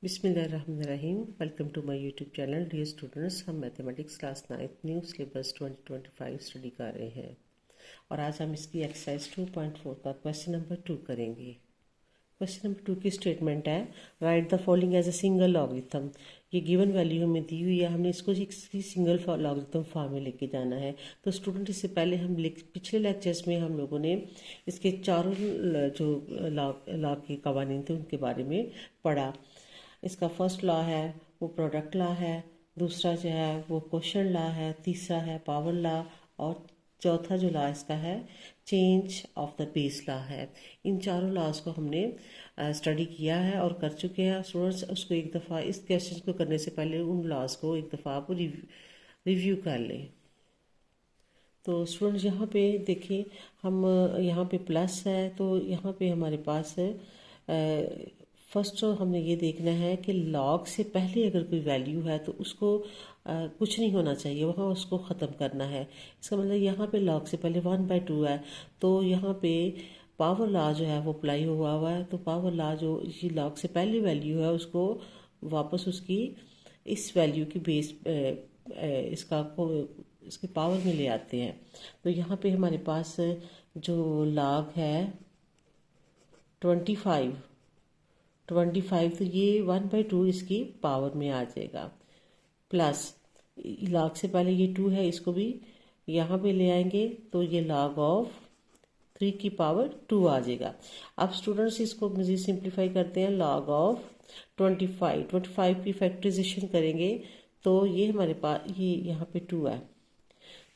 बिस्मिल्लाहिर्रहमानिर्रहीम। Welcome to my YouTube channel. Dear students, हम mathematics class 9 new syllabus 2025 study कर रहे हैं और आज हम इसकी एक्सरसाइज 2.4 का क्वेश्चन नंबर 2 करेंगे। क्वेश्चन नंबर 2 की स्टेटमेंट है, write the following as a single logarithm. ये गिवन वैल्यू हमें दी हुई है, हमने इसको सिंगल लॉगरिथम फॉर्म में लेके जाना है। तो स्टूडेंट, इससे पहले हम पिछले लेक्चर्स में हम लोगों ने इसके चारों जो लॉ के कवानीन थे उनके बारे में पढ़ा। इसका फर्स्ट लॉ है वो प्रोडक्ट लॉ है, दूसरा जो है वो क्वोशंट लॉ है, तीसरा है पावर लॉ और चौथा जो लॉ इसका है change of the base law है। इन चारों लॉज को हमने स्टडी किया है और कर चुके हैं। स्टूडेंट्स, उसको एक दफ़ा इस क्वेश्चन को करने से पहले उन लॉज को एक दफ़ा आप रिव्यू कर लें। तो स्टूडेंट्स, यहाँ पे देखिए, हम यहाँ पे प्लस है तो यहाँ पे हमारे पास फर्स्ट हमने ये देखना है कि लॉग से पहले अगर कोई वैल्यू है तो उसको कुछ नहीं होना चाहिए, वहाँ उसको ख़त्म करना है। इसका मतलब यहाँ पे लॉग से पहले 1/2 है तो यहाँ पे पावर लॉ जो है वो अप्लाई हुआ है। तो पावर लॉ जो ये लॉग से पहली वैल्यू है उसको वापस उसकी इस वैल्यू की बेस इसके पावर में ले आते हैं। तो यहाँ पे हमारे पास जो लॉग है 25 तो ये 1/2 इसकी पावर में आ जाएगा। प्लस लॉग से पहले ये 2 है, इसको भी यहाँ पे ले आएंगे तो ये log ऑफ 3 की पावर 2 आ जाएगा। अब स्टूडेंट्स, इसको मज़ीद सिंप्लीफाई करते हैं। log ऑफ 25 की फैक्टराइजेशन करेंगे तो ये हमारे पास ये यहाँ पे 2 है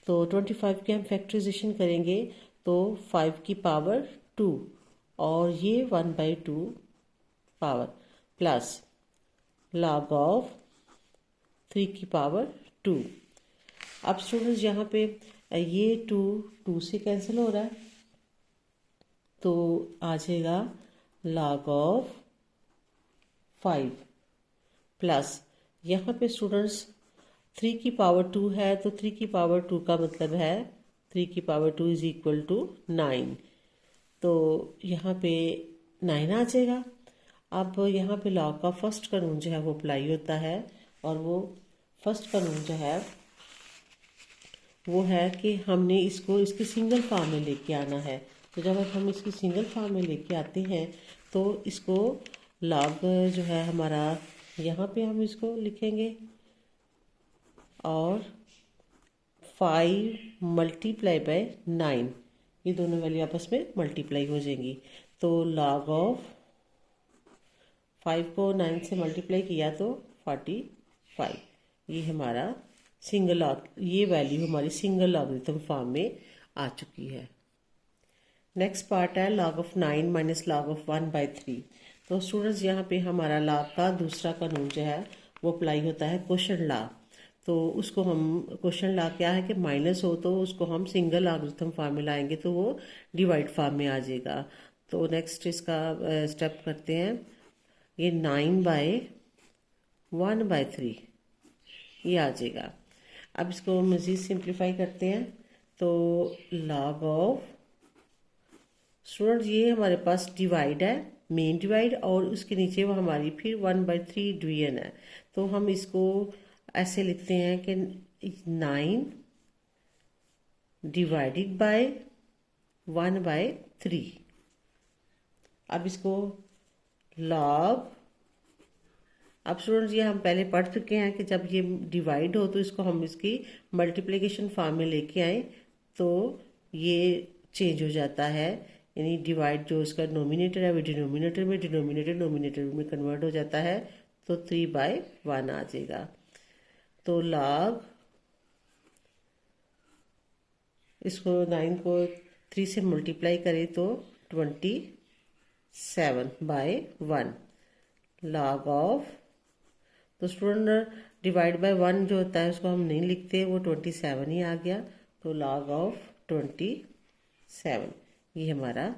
तो 25 की हम फैक्टराइजेशन करेंगे तो 5 की पावर 2 और ये 1/2 पावर प्लस log ऑफ 3 की पावर 2। अब स्टूडेंट्स, यहाँ पे ये 2 से कैंसिल हो रहा है तो आ जाएगा log ऑफ 5 प्लस यहाँ पे स्टूडेंट्स 3 की पावर 2 है तो 3 की पावर 2 का मतलब है 3 की पावर 2 इज इक्वल टू 9। तो यहाँ पे 9 आ जाएगा। अब यहाँ पे लॉ का फर्स्ट कानून जो है वो अप्लाई होता है और वो फर्स्ट कानून जो है वो है कि हमने इसको इसके सिंगल फॉर्म में लेके आना है। तो जब हम इसकी सिंगल फॉर्म में लेके आते हैं तो इसको लॉग जो है हमारा यहाँ पे हम इसको लिखेंगे और 5 मल्टीप्लाई बाय 9, ये दोनों वैल्यू आपस में मल्टीप्लाई हो जाएंगी। तो log ऑफ 5 को 9 से मल्टीप्लाई किया तो 45। ये हमारा ये वैल्यू हमारी सिंगल लॉगरिथम फॉर्म में आ चुकी है। नेक्स्ट पार्ट है log of 9 minus log of 1/3। तो स्टूडेंट्स, यहाँ पे हमारा log का दूसरा कानून जो है वो अप्लाई होता है क्वोशंट लॉ। तो उसको हम क्वोशंट लॉ क्या है कि माइनस हो तो उसको हम सिंगल लॉगरिथम फॉर्म में लाएंगे तो वो डिवाइड फॉर्म में आ जाएगा। तो नेक्स्ट इसका स्टेप करते हैं। ये 9/1/3 ये आ जाएगा। अब इसको मज़ीद सिंप्लीफाई करते हैं तो log ऑफ स्टूडेंट्स, ये हमारे पास डिवाइड है, मेन डिवाइड, और उसके नीचे वो हमारी फिर 1/3 डिवीजन है। तो हम इसको ऐसे लिखते हैं कि 9 डिवाइडेड बाय 1/3। अब इसको log, अब स्टूडेंट्स ये हम पहले पढ़ चुके हैं कि जब ये डिवाइड हो तो इसको हम इसकी मल्टीप्लिकेशन फॉर्म में लेके आए तो ये चेंज हो जाता है, यानी डिवाइड जो इसका नोमिनेटर है वो डिनोमिनेटर में, डिनोमिनेटर नोमिनेटर में कन्वर्ट हो जाता है तो 3/1 आ जाएगा। तो log, इसको 9 को 3 से मल्टीप्लाई करें तो 27/1 log ऑफ, तो स्टूडेंट डिवाइड बाय 1 जो होता है उसको हम नहीं लिखते, वो 27 ही आ गया। तो log ऑफ 27, ये हमारा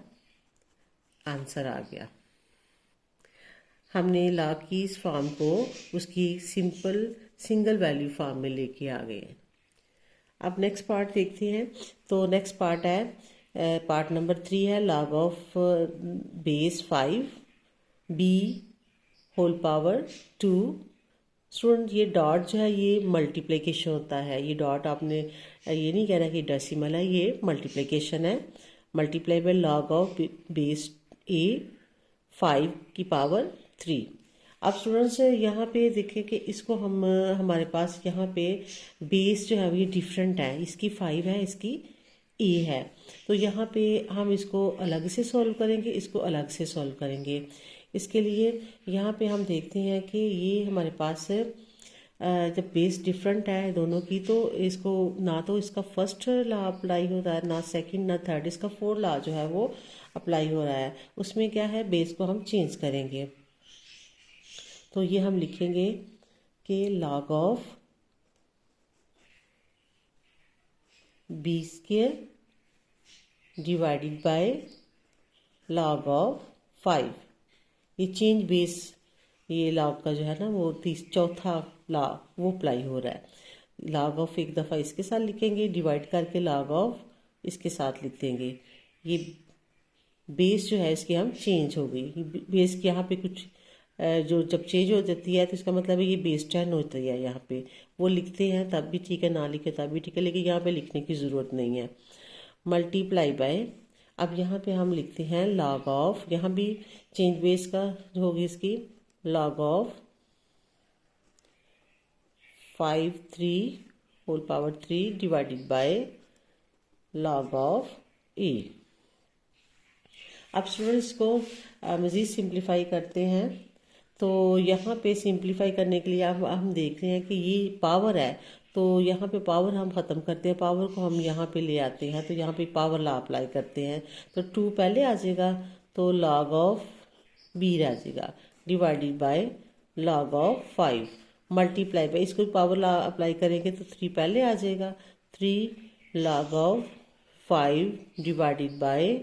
आंसर आ गया। हमने log की इस फॉर्म को उसकी सिंगल वैल्यू फॉर्म में लेके आ गए। अब नेक्स्ट पार्ट देखते हैं। तो नेक्स्ट पार्ट है पार्ट नंबर 3 है log of base 5 b whole power 2। Student ये डॉट जो है ये मल्टीप्लिकेशन होता है, ये डॉट आपने ये नहीं कहना कि डेसिमल है, ये मल्टीप्लिकेशन है। Multiply by log of base a 5 की पावर 3। अब स्टूडेंट्स यहाँ पे देखें कि इसको हम हमारे पास यहाँ पे बेस जो है ये डिफरेंट है, इसकी 5 है, इसकी ए है। तो यहाँ पे हम इसको अलग से सॉल्व करेंगे, इसको अलग से सॉल्व करेंगे। इसके लिए यहाँ पे हम देखते हैं कि ये हमारे पास जब बेस डिफरेंट है दोनों की, तो इसको ना तो इसका फर्स्ट लॉ अप्लाई हो रहा है, ना सेकंड ना थर्ड, इसका फोर्थ लॉ जो है वो अप्लाई हो रहा है। उसमें क्या है, बेस को हम चेंज करेंगे। तो ये हम लिखेंगे कि log of B square divided by log of 5। ये चेंज बेस, ये लॉग का जो है ना वो चौथा लॉ वो अप्लाई हो रहा है। लॉग ऑफ एक दफ़ा इसके साथ लिखेंगे, डिवाइड करके लॉग ऑफ इसके साथ लिख देंगे। ये बेस जो है इसकी हम चेंज हो गई, बेस के यहाँ पे कुछ जो जब चेंज हो जाती है तो इसका मतलब है ये बेस 10 होती है। यहाँ पे वो लिखते हैं तब भी ठीक है, ना लिखे तब भी ठीक है, लेकिन यहाँ पे लिखने की ज़रूरत नहीं है। मल्टीप्लाई बाय, अब यहाँ पे हम लिखते हैं लॉग ऑफ, यहाँ भी चेंज बेस का जो होगी इसकी log of 5 3 whole power 3 divided by log of a. अब स्टूडेंट्स को मज़ीद सिंप्लीफाई करते हैं। तो यहाँ पे सिंप्लीफाई करने के लिए अब हम देख रहे हैं कि ये पावर है, तो यहाँ पे पावर हम ख़त्म करते हैं, पावर को हम यहाँ पे ले आते हैं। तो यहाँ पे पावर लॉ अप्लाई करते हैं, तो 2 पहले आ जाएगा, तो लॉग ऑफ बी रह जाएगा divided by log of 5 multiply by, इसको पावर लॉ अप्लाई करेंगे तो 3 पहले आ जाएगा, 3 log of 5 divided by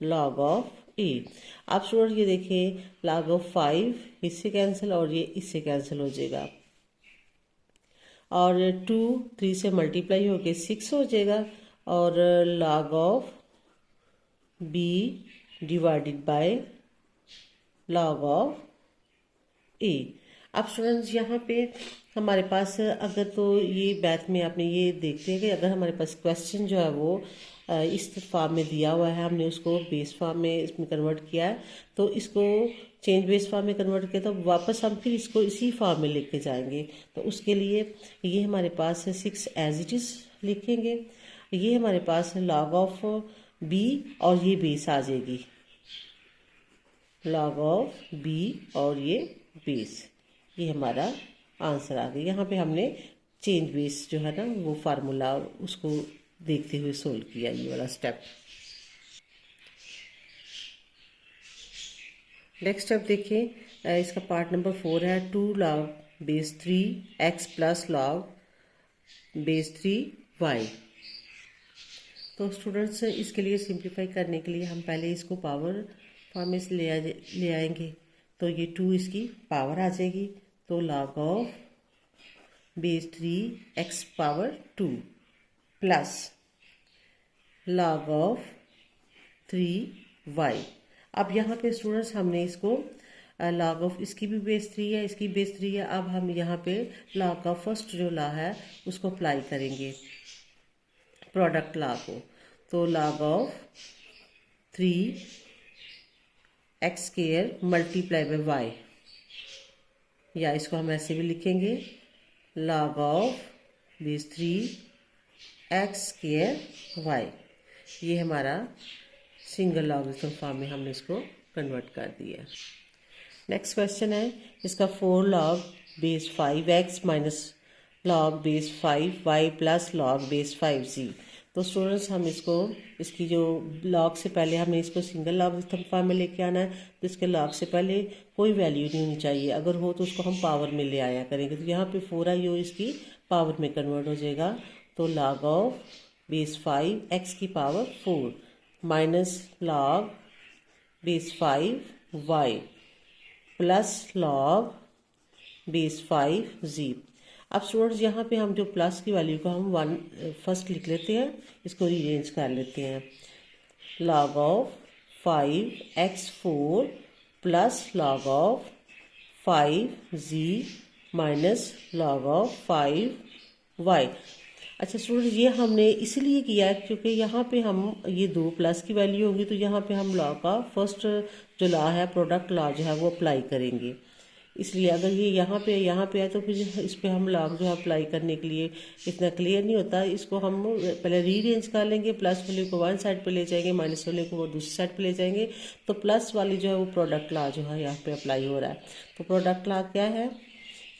log of a. आप स्टूडेंट ये देखिए लॉग ऑफ 5 इससे कैंसिल और ये इससे कैंसिल हो जाएगा, और 2 3 से मल्टीप्लाई होके 6 हो जाएगा, और log of b divided by log of a. अब स्टूडेंट्स यहाँ पे हमारे पास अगर तो ये बैथ में आपने ये देखते हैं कि अगर हमारे पास क्वेश्चन जो है वो इस फॉर्म में दिया हुआ है, हमने उसको बेस फॉर्म में इसमें कन्वर्ट किया है, तो इसको चेंज बेस फॉर्म में कन्वर्ट किया, तो वापस हम फिर इसको इसी फॉर्म में लेके जाएंगे। तो उसके लिए ये हमारे पास 6 एज इट इज़ लिखेंगे, ये हमारे पास लॉग ऑफ बी और ये बेस आ जाएगी, लॉग ऑफ बी और ये बेस, ये हमारा आंसर आ गया। यहाँ पे हमने चेंज बेस जो है ना वो फार्मूला उसको देखते हुए सोल्व किया, ये वाला स्टेप। नेक्स्ट स्टेप देखिए, इसका पार्ट नंबर 4 है, 2 log base 3 X plus log base 3 Y. तो स्टूडेंट्स इसके लिए सिंप्लीफाई करने के लिए हम पहले इसको पावर फॉर्म में से ले आएंगे, तो ये 2 इसकी पावर आ जाएगी, तो log of base 3 X power 2 plus log of 3 Y. अब यहाँ पे स्टूडेंट्स हमने इसको लॉग ऑफ इसकी भी बेस 3 है, इसकी बेस 3 है, अब हम यहाँ पे लॉग का फर्स्ट जो लॉ है उसको अप्लाई करेंगे प्रोडक्ट लॉ को। तो log of 3 X square multiply by Y, या इसको हम ऐसे भी लिखेंगे log of base 3 X square Y. ये हमारा सिंगल लॉगरिथम फॉर्म में हमने इसको कन्वर्ट कर दिया। नेक्स्ट क्वेश्चन है, इसका 4 log base 5 X minus log base 5 Y plus log base 5 Z. तो स्टूडेंट्स हम इसको इसकी जो लॉग से पहले हमने इसको सिंगल लॉगरिथम फॉर्म में लेके आना है, तो इसके लॉग से पहले कोई वैल्यू नहीं होनी चाहिए, अगर हो तो उसको हम पावर में ले आया करेंगे। तो यहाँ पे 4 आई हो इसकी पावर में कन्वर्ट हो जाएगा, तो लॉग ऑफ बेस 5 एक्स की power 4 minus log base 5 Y plus log base 5 Z. अब स्टूडेंट्स यहाँ पे हम जो प्लस की वैल्यू को हम 1 फर्स्ट लिख लेते हैं, इसको रीअरेंज कर लेते हैं, log of 5 x 4 plus log of 5z minus log of 5y। अच्छा स्टूडेंट, ये हमने इसलिए किया है क्योंकि यहाँ पे हम ये 2 प्लस की वैल्यू होगी, तो यहाँ पे हम लॉ का फर्स्ट जो लॉ है, प्रोडक्ट लॉ जो है वो अप्लाई करेंगे। इसलिए अगर ये यहाँ पे है तो फिर इस पर हम लॉ जो है अप्लाई करने के लिए इतना क्लियर नहीं होता। इसको हम पहले रीअरेंज कर लेंगे, प्लस वैल्यू को वन साइड पे ले जाएंगे, माइनस वैल्यू को वो दूसरी साइड पे ले जाएंगे, तो प्लस वाली जो है वो प्रोडक्ट लॉ जो है यहाँ पे अप्लाई हो रहा है। तो प्रोडक्ट लॉ क्या है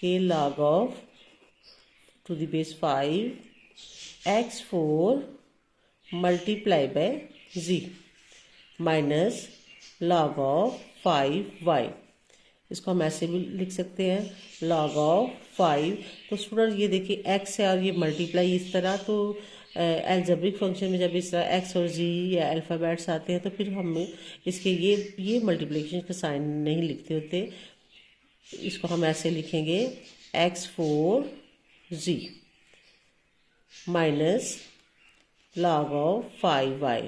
कि log of to the base 5x4 multiply by z minus log of 5y। इसको हम ऐसे भी लिख सकते हैं, log ऑफ 5। तो स्टूडेंट ये देखिए x है और ये मल्टीप्लाई इस तरह, तो एल्जेब्रिक फंक्शन में जब इस तरह x और z या अल्फ़ाबेट्स आते हैं तो फिर हम इसके ये मल्टीप्लिकेशन का साइन नहीं लिखते होते। इसको हम ऐसे लिखेंगे x4z minus log of 5y।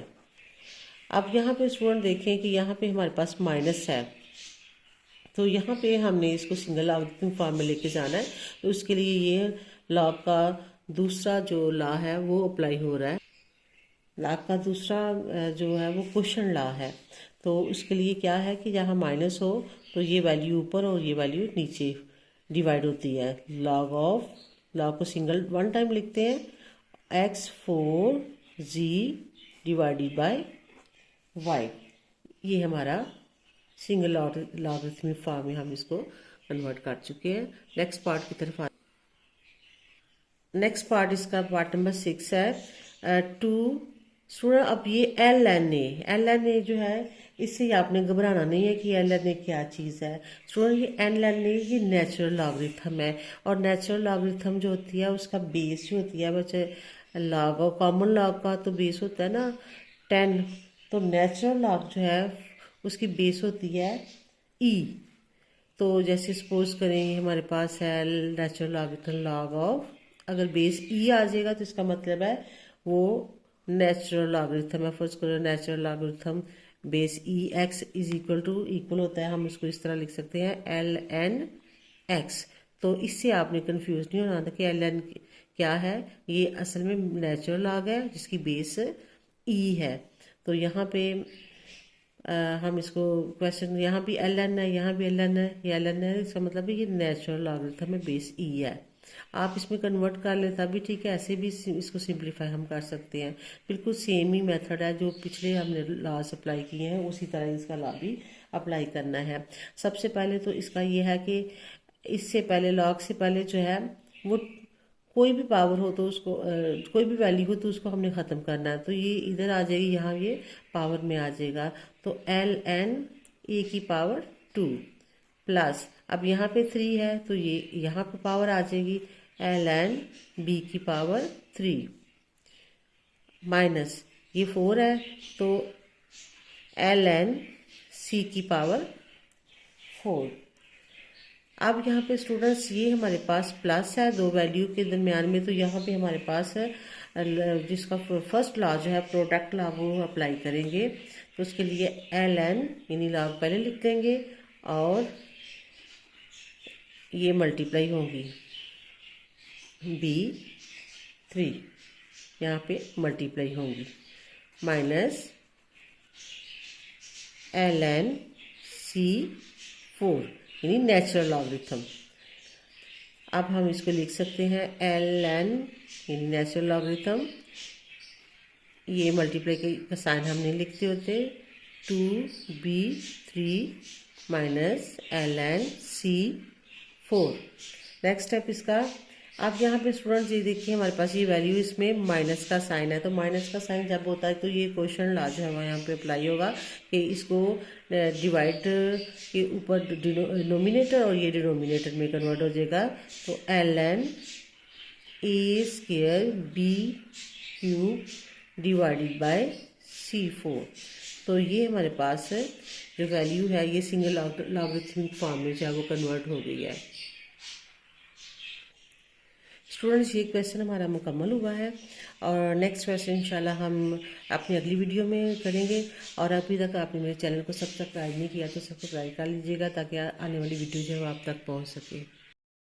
अब यहाँ पे स्टूडेंट देखें कि यहाँ पे हमारे पास माइनस है, तो यहाँ पे हमने इसको सिंगल लॉगरिथम फॉर्म में लेके जाना है। तो उसके लिए ये लॉग का दूसरा जो लॉ है वो अप्लाई हो रहा है। लॉग का दूसरा जो है वो क्वोशंट लॉ है। तो उसके लिए क्या है कि जहाँ माइनस हो तो ये वैल्यू ऊपर और ये वैल्यू नीचे डिवाइड होती है। लॉग को सिंगल वन टाइम लिखते हैं, x4z डिवाइडेड बाय y। ये हमारा सिंगल लॉगरिथमिक फॉर्म में हम इसको कन्वर्ट कर चुके हैं। नेक्स्ट पार्ट की तरफ आ, नेक्स्ट पार्ट इसका पार्ट नंबर 6 है। 2 स्टूडेंट, अब ये एल एन ए जो है, इससे आपने घबराना नहीं है कि एल एन ए क्या चीज़ है। स्टूडेंट ये एल एन ए ये नेचुरल लॉगरिथम है, और नेचुरल लॉगरिथम जो होती है उसका बेस जो होती है बच्चे लॉग और कॉमन लॉग का तो बेस होता है ना 10, तो नेचुरल लॉग जो है उसकी बेस होती है e। तो जैसे सपोज करें हमारे पास है नेचुरल लॉगरिथम log ऑफ, अगर बेस e आ जाएगा तो इसका मतलब है वो नेचुरल लॉगरिथम है। फर्स्ट करो natural logarithm base e x is equal होता है, हम इसको इस तरह लिख सकते हैं ln x। तो इससे आपने कंफ्यूज नहीं होना था कि ln क्या है, ये असल में नेचुरल लॉग है जिसकी बेस e है। तो यहाँ पे हम इसको क्वेश्चन, यहाँ भी एल एन है, यहाँ भी एल एन है, ये एल एन है, इसका मतलब है ये नेचुरल लॉगरिथम में बेस ई है। आप इसमें कन्वर्ट कर ले तभी ठीक है, ऐसे भी इसको सिंप्लीफाई हम कर सकते हैं। बिल्कुल सेम ही मेथड है जो पिछले हमने लॉस अप्लाई किए हैं, उसी तरह इसका लॉ भी अप्लाई करना है। सबसे पहले तो इसका ये है कि इससे पहले लॉग से पहले जो है वो कोई भी पावर हो तो उसको कोई भी वैल्यू हो तो उसको हमने ख़त्म करना है। तो ये इधर आ जाएगी, यहाँ ये पावर में आ जाएगा, तो एल एन ए की पावर 2 प्लस, अब यहाँ पे 3 है तो ये यहाँ पे पावर आ जाएगी एल एन बी की पावर 3 माइनस ये 4 है तो एल एन सी की पावर 4। अब यहाँ पे स्टूडेंट्स ये हमारे पास प्लस है दो वैल्यू के दरमियान में, तो यहाँ पे हमारे पास है जिसका फर्स्ट लॉ जो है प्रोडक्ट लॉ वो अप्लाई करेंगे। तो उसके लिए एल एन यानी लॉ पहले लिख देंगे और ये मल्टीप्लाई होंगी B3 यहाँ पे मल्टीप्लाई होंगी माइनस एल एन सी 4 यानी नेचुरल लॉगरिथम। अब हम इसको लिख सकते हैं एल एन यानी नेचुरल लॉगरिथम, ये मल्टीप्लाई का साइन हम नहीं लिखते होते, 2B3 minus L N C 4। Next step इसका, अब यहाँ पे स्टूडेंट्स ये देखिए हमारे पास ये वैल्यू इसमें माइनस का साइन है, तो माइनस का साइन जब होता है तो ये क्वेश्चन लॉ जो है यहाँ पे अप्लाई होगा कि इसको डिवाइड के ऊपर डिनोमिनेटर और ये डिनोमिनेटर में कन्वर्ट हो जाएगा। तो L N A square B cube divided by C4। तो ये हमारे पास जो वैल्यू है ये सिंगल लॉगरिथमिक फॉर्म में जो है वो कन्वर्ट हो गई है। स्टूडेंट्स ये क्वेश्चन हमारा मुकम्मल हुआ है और नेक्स्ट क्वेश्चन इंशाल्लाह हम अपनी अगली वीडियो में करेंगे। और अभी तक आपने मेरे चैनल को सब्सक्राइब नहीं किया तो सब्सक्राइब कर लीजिएगा ताकि आने वाली वीडियो जो है वो आप तक पहुंच सके।